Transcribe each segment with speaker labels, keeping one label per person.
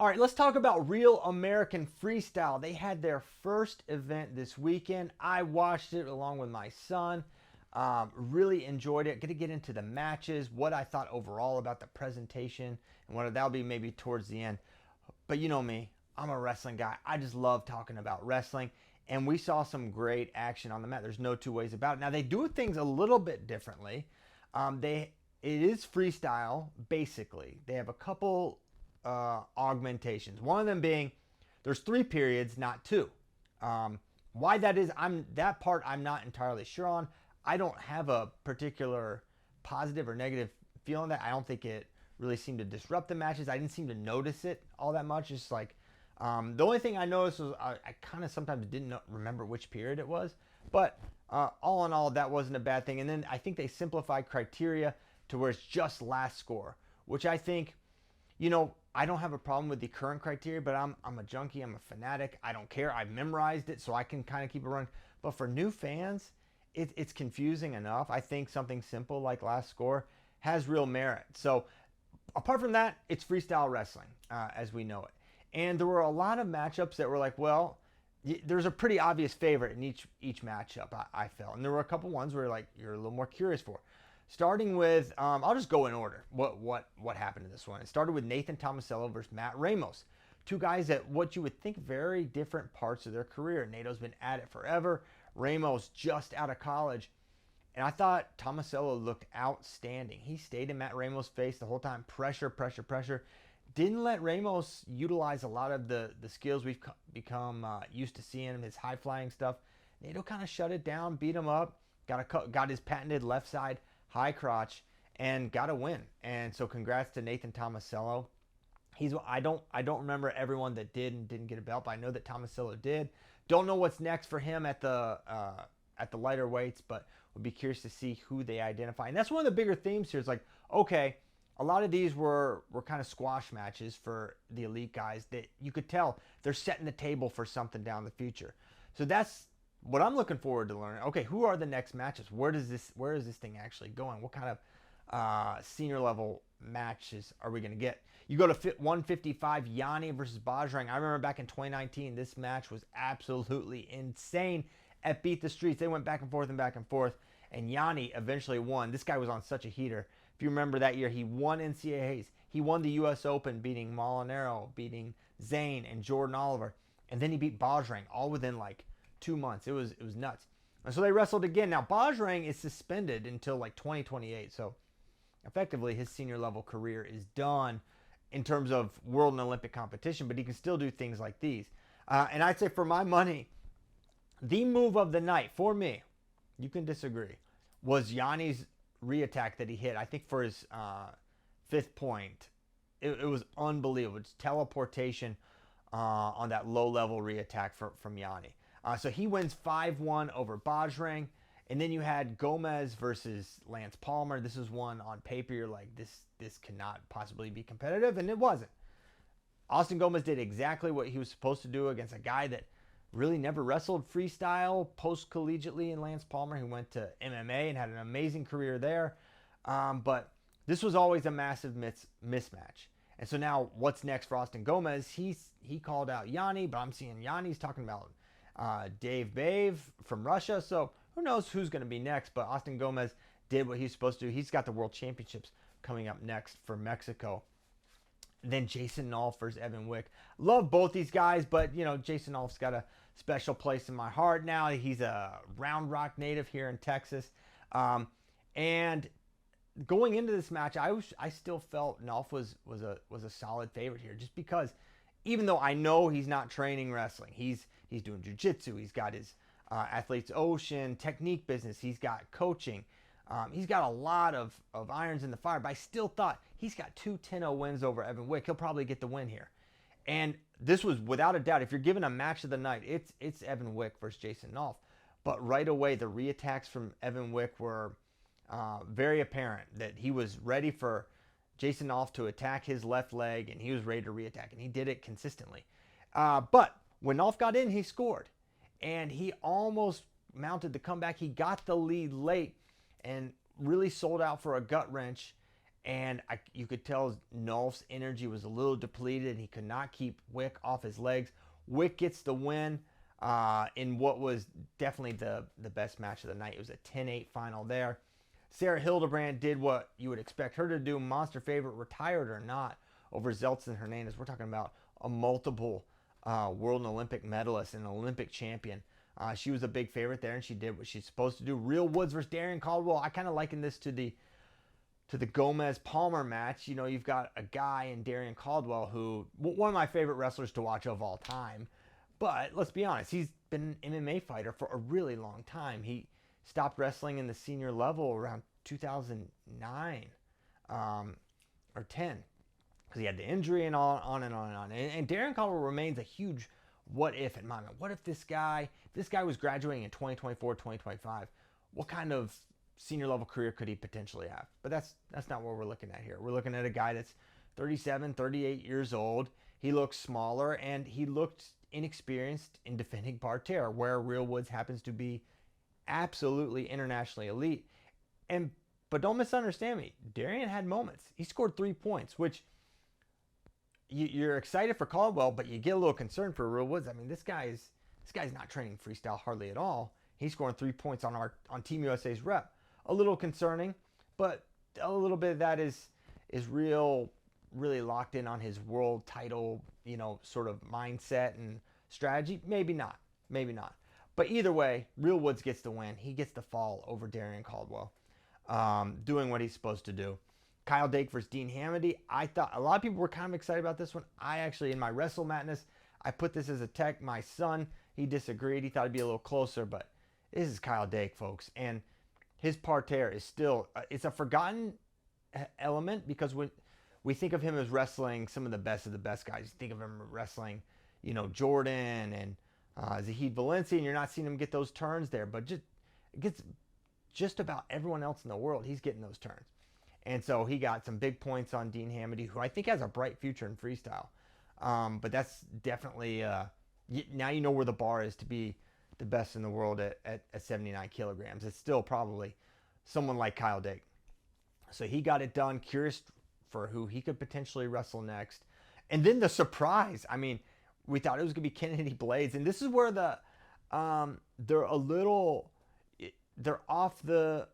Speaker 1: All right, let's talk about Real American Freestyle. They had their first event this weekend. I watched it along with my son. Really enjoyed it. Going to get into the matches, what I thought overall about the presentation, and what that'll be maybe towards the end. But you know me, I'm a wrestling guy. I just love talking about wrestling. And we saw some great action on the mat. There's no two ways about it. Now, they do things a little bit differently. It is freestyle, basically. They have a couple augmentations. One of them being there's 3 periods, not 2. Why that is, that part I'm not entirely sure on. I don't have a particular positive or negative feeling that. I don't think it really seemed to disrupt the matches. I didn't seem to notice it all that much. It's like the only thing I noticed was I kind of sometimes didn't remember which period it was. But all in all, that wasn't a bad thing. And then I think they simplified criteria to where it's just last score, which I think, I don't have a problem with the current criteria, but I'm a junkie. I'm a fanatic. I don't care. I've memorized it, so I can kind of keep it running. But for new fans, it's confusing enough. I think something simple like last score has real merit. So apart from that, it's freestyle wrestling as we know it. And there were a lot of matchups that were like, well, there's a pretty obvious favorite in each matchup, I felt. And there were a couple ones where you're a little more curious for. Starting with, I'll just go in order. What happened in this one? It started with Nathan Tomasello versus Matt Ramos. 2 guys at what you would think very different parts of their career. Nato's been at it forever. Ramos just out of college. And I thought Tomasello looked outstanding. He stayed in Matt Ramos' face the whole time. Pressure, pressure, pressure. Didn't let Ramos utilize a lot of the skills we've become used to seeing him, his high-flying stuff. Nato kind of shut it down, beat him up, got his patented left side high crotch, and got a win. And so congrats to Nathan Tomasello. I don't remember everyone that did and didn't get a belt, but I know that Tomasello did. Don't know what's next for him at the lighter weights, but would be curious to see who they identify. And that's one of the bigger themes here. It's like, okay, a lot of these were kind of squash matches for the elite guys that you could tell they're setting the table for something down the future. So that's what I'm looking forward to learning. Okay, who are the next matches? Where is this thing actually going? What kind of senior level matches are we going to get? You go to 155, Yanni versus Bajang. I remember back in 2019, this match was absolutely insane at Beat the Streets. They went back and forth and back and forth, and Yanni eventually won. This guy was on such a heater. If you remember that year, he won NCAAs. He won the U.S. Open, beating Molinaro, beating Zane and Jordan Oliver, and then he beat Bajang all within like 2 months. It was nuts. And so they wrestled again. Now Bajang is suspended until like 2028. So effectively his senior level career is done in terms of world and Olympic competition, but he can still do things like these. And I'd say for my money, the move of the night for me, you can disagree, was Yanni's re-attack that he hit. I think for his 5th point, it was unbelievable. It's teleportation on that low-level re-attack from Yanni. So he wins 5-1 over Bajang. And then you had Gomez versus Lance Palmer. This is one on paper you're like, this cannot possibly be competitive, and it wasn't. Austin Gomez did exactly what he was supposed to do against a guy that really never wrestled freestyle post-collegiately in Lance Palmer. He went to MMA and had an amazing career there. But this was always a massive mismatch. And so now what's next for Austin Gomez? He called out Yanni, but I'm seeing Yanni's talking about Dave Bave from Russia. So who knows who's going to be next, but Austin Gomez did what he's supposed to do. He's got the World Championships coming up next for Mexico. Then Jason Nolf versus Evan Wick. Love both these guys, but, Jason Nolf's got a special place in my heart now. He's a Round Rock native here in Texas. And going into this match, I still felt Nolf was a solid favorite here, just because even though I know he's not training wrestling, he's doing jiu-jitsu, he's got his Athletes Ocean technique business, he's got coaching, he's got a lot of irons in the fire, but I still thought he's got 2 10-0 wins over Evan Wick. He'll probably get the win here. And this was without a doubt, if you're given a match of the night, it's Evan Wick versus Jason Nolf. But right away, the reattacks from Evan Wick were very apparent that he was ready for Jason Nolf to attack his left leg, and he was ready to reattack, and he did it consistently. But when Nolf got in, he scored. And he almost mounted the comeback. He got the lead late and really sold out for a gut wrench. And you could tell Nolf's energy was a little depleted. He could not keep Wick off his legs. Wick gets the win in what was definitely the best match of the night. It was a 10-8 final there. Sarah Hildebrandt did what you would expect her to do. Monster favorite, retired or not, over Zeltzen Hernandez. We're talking about a multiple world and Olympic medalist and an Olympic champion. She was a big favorite there, and she did what she's supposed to do. Real Woods versus Darion Caldwell. I kind of liken this to the Gomez-Palmer match. You know, you've got a guy in Darion Caldwell who, one of my favorite wrestlers to watch of all time. But let's be honest, he's been an MMA fighter for a really long time. He stopped wrestling in the senior level around 2009 or 10 because he had the injury and on and on and on. And Darion Caldwell remains a huge what if in my mind. What if this guy was graduating in 2024, 2025? What kind of senior level career could he potentially have? But that's not what we're looking at here. We're looking at a guy that's 37, 38 years old. He looks smaller, and he looked inexperienced in defending parterre, where Real Woods happens to be absolutely internationally elite. But don't misunderstand me. Darion had moments. He scored 3 points, which you're excited for Caldwell, but you get a little concerned for Real Woods. I mean, this guy's not training freestyle hardly at all. He's scoring 3 points on Team USA's rep. A little concerning, but a little bit of that is really locked in on his world title, sort of mindset and strategy. Maybe not. But either way, Real Woods gets the win. He gets the fall over Darion Caldwell, doing what he's supposed to do. Kyle Dake versus Dean Hamdy. I thought a lot of people were kind of excited about this one. I actually, in my Wrestle Madness, I put this as a tech. My son, he disagreed. He thought it'd be a little closer, but this is Kyle Dake, folks. And his parterre is still, it's a forgotten element, because when we think of him as wrestling some of the best guys, you think of him wrestling, Jordan and Zahid Valencia, and you're not seeing him get those turns there, but just about everyone else in the world, he's getting those turns. And so he got some big points on Dean Hamdy, who I think has a bright future in freestyle. But that's definitely, now you know where the bar is to be the best in the world at 79 kilograms. It's still probably someone like Kyle Dake. So he got it done. Curious for who he could potentially wrestle next. And then the surprise. I mean, we thought it was going to be Kennedy Blades. And this is where they're off the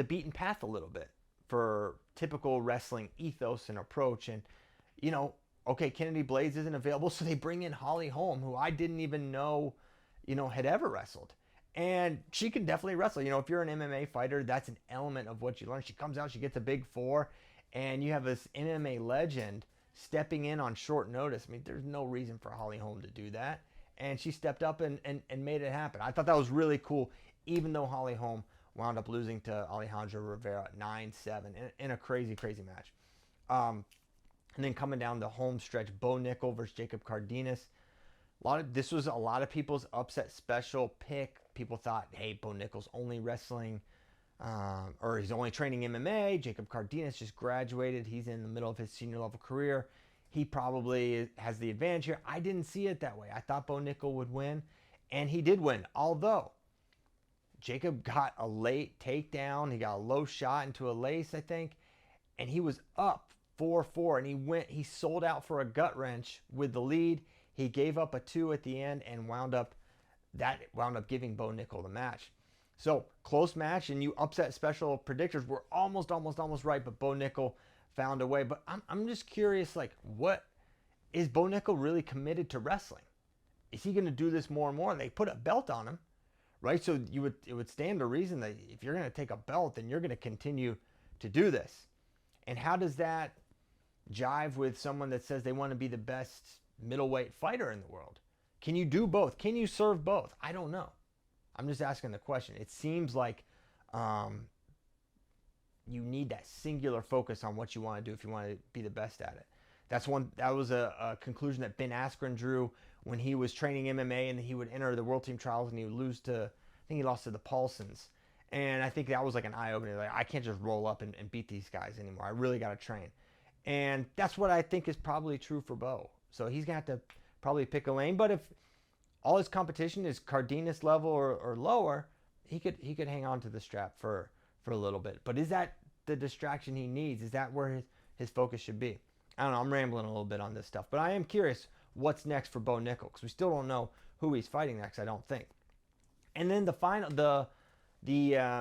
Speaker 1: beaten path a little bit for typical wrestling ethos and approach. And, okay, Kennedy Blades isn't available, so they bring in Holly Holm, who I didn't even know, had ever wrestled. And she can definitely wrestle. If you're an MMA fighter, that's an element of what you learn. She comes out, she gets a big 4, and you have this MMA legend stepping in on short notice. I mean, there's no reason for Holly Holm to do that. And she stepped up and made it happen. I thought that was really cool, even though Holly Holm wound up losing to Alejandra Rivera 9-7 in a crazy, crazy match. And then coming down the home stretch, Bo Nickal versus Jacob Cardenas. This was a lot of people's upset special pick. People thought, hey, Bo Nickal's only wrestling, or he's only training MMA. Jacob Cardenas just graduated. He's in the middle of his senior level career. He probably has the advantage here. I didn't see it that way. I thought Bo Nickal would win, and he did win. Although Jacob got a late takedown. He got a low shot into a lace, I think, and he was up 4-4, and he sold out for a gut wrench with the lead. He gave up a 2 at the end and wound up giving Bo Nickal the match. So close match, and you upset special predictors were almost right, but Bo Nickal found a way. But I'm just curious, what is Bo Nickal really committed to wrestling? Is he going to do this more and more? They put a belt on him, right? So it would stand to reason that if you're going to take a belt, then you're going to continue to do this. And how does that jive with someone that says they want to be the best middleweight fighter in the world? Can you do both? Can you serve both? I don't know. I'm just asking the question. It seems like you need that singular focus on what you want to do if you want to be the best at it. That was a conclusion that Ben Askren drew when he was training MMA, and he would enter the World Team Trials and he would lose to, I think he lost to the Paulsons. And I think that was like an eye-opener. Like, I can't just roll up and beat these guys anymore. I really got to train. And that's what I think is probably true for Bo. So he's going to have to probably pick a lane. But if all his competition is Cardenas level or lower, he could hang on to the strap for a little bit. But is that the distraction he needs? Is that where his focus should be? I don't know. I'm rambling a little bit on this stuff, but I am curious what's next for Bo Nickal, because we still don't know who he's fighting next, I don't think. And then the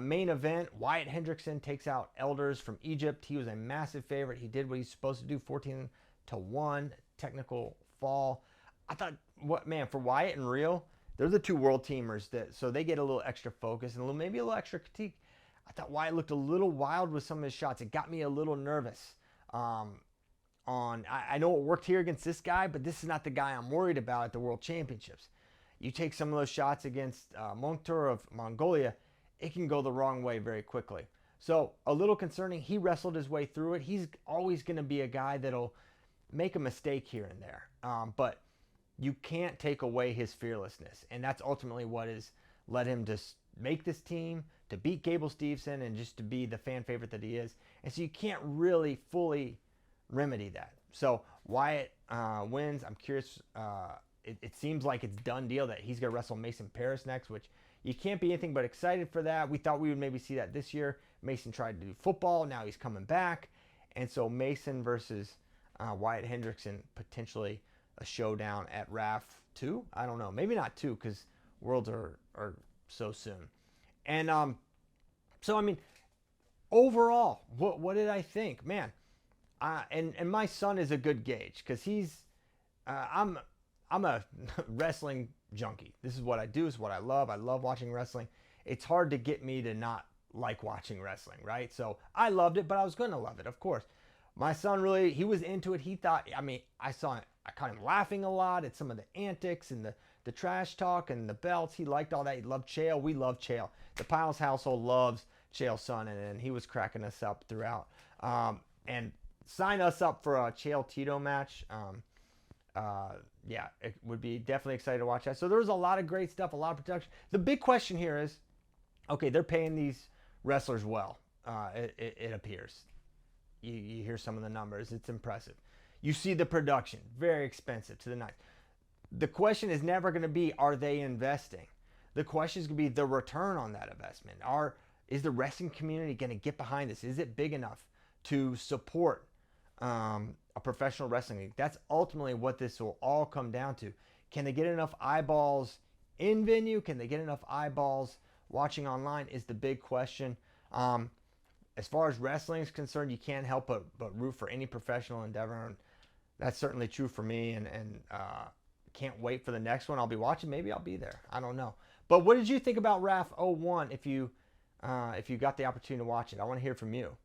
Speaker 1: main event, Wyatt Hendrickson takes out Elders from Egypt. He was a massive favorite. He did what he's supposed to do, 14-1, technical fall. I thought, for Wyatt and Rio, they're the two world teamers, so they get a little extra focus and maybe a little extra critique. I thought Wyatt looked a little wild with some of his shots. It got me a little nervous. I know it worked here against this guy, but this is not the guy I'm worried about at the World Championships. You take some of those shots against Mokhtar of Mongolia, it can go the wrong way very quickly. So a little concerning. He wrestled his way through it. He's always going to be a guy that'll make a mistake here and there. But you can't take away his fearlessness. And that's ultimately what has led him to make this team, to beat Gable Steveson, and just to be the fan favorite that he is. And so you can't really fully remedy that. So Wyatt wins. I'm curious. It seems like it's done deal that he's going to wrestle Mason Parris next, which you can't be anything but excited for that. We thought we would maybe see that this year. Mason tried to do football. Now he's coming back. And so Mason versus Wyatt Hendrickson, potentially a showdown at Raph 2. I don't know. Maybe not 2 because Worlds are so soon. And so, I mean, overall, what did I think? Man, and my son is a good gauge because I'm a wrestling junkie. This is what I do. This is what I love. I love watching wrestling. It's hard to get me to not like watching wrestling, right? So I loved it, but I was going to love it, of course. My son really, he was into it. He thought, I caught him laughing a lot at some of the antics and the trash talk and the belts. He liked all that. He loved Chael. We love Chael. The Piles household loves Chael's son, and he was cracking us up throughout. And sign us up for a Chael Tito match. It would be definitely excited to watch that. So there was a lot of great stuff, a lot of production. The big question here is, okay, they're paying these wrestlers well. It appears. You hear some of the numbers. It's impressive. You see the production, very expensive to the nines. The question is never going to be, are they investing? The question is going to be the return on that investment. Is the wrestling community going to get behind this? Is it big enough to support a professional wrestling league? That's ultimately what this will all come down to. Can they get enough eyeballs in venue? Can they get enough eyeballs watching online is the big question. As far as wrestling is concerned, you can't help but root for any professional endeavor. And that's certainly true for me. And can't wait for the next one I'll be watching. Maybe I'll be there. I don't know. But what did you think about Raph 01 if you got the opportunity to watch it? I want to hear from you.